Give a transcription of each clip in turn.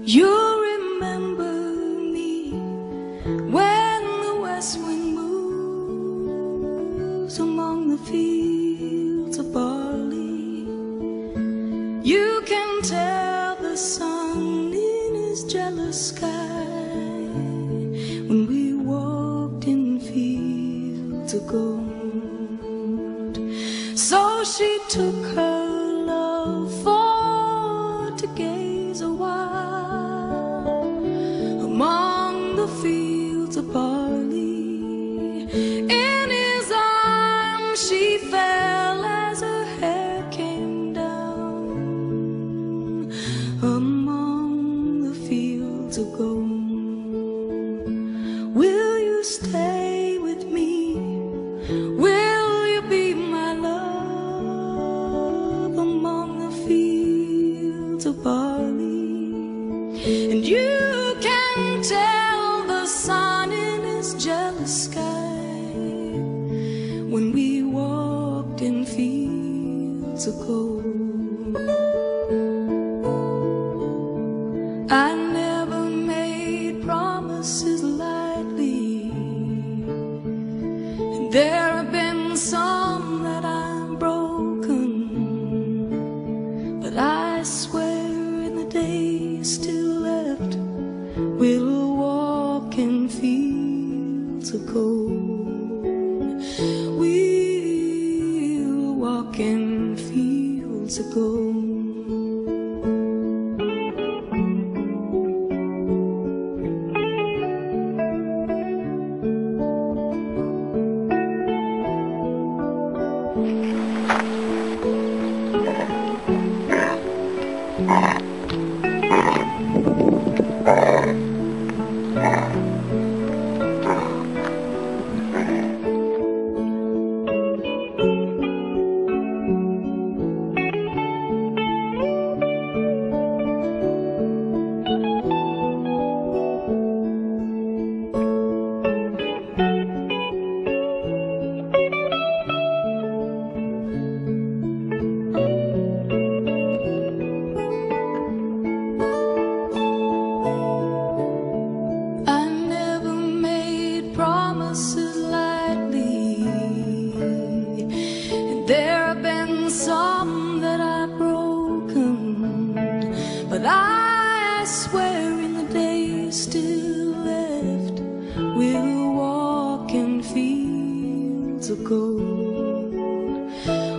You'll remember me when the west wind moves among the fields of barley. You can tell the sun in his jealous sky when we walked in fields of gold. So she took her love for to gaze a while among the fields of barley. In his arms she fell as her hair came down among the fields of gold. Will you stay with me? Will you be my love among the fields of barley? And you can tell the sun in his jealous sky when we walked in fields of gold. I never made promises lightly, and there have been some that I've broken, but I swear in the days still left we'll walk in fields of gold. We'll walk in fields of gold. Promises lightly, and there have been some that I've broken, but I swear in the days still left we'll walk in fields of gold.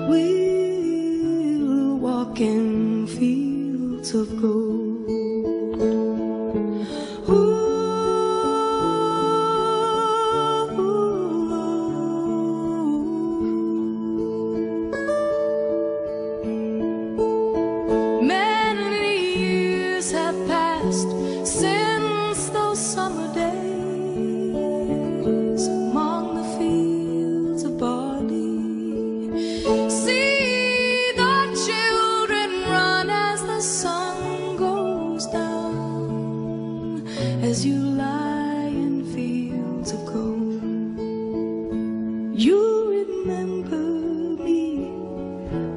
We'll walk in fields of gold. Since those summer days among the fields of barley, see the children run as the sun goes down, as you lie in fields of gold. You remember me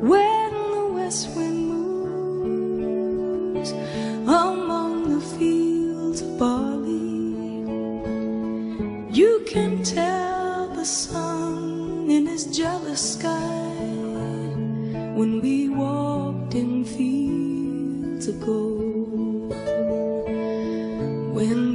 when the west wind moves among the fields of barley. You can tell the sun in his jealous sky when we walked in fields of gold. When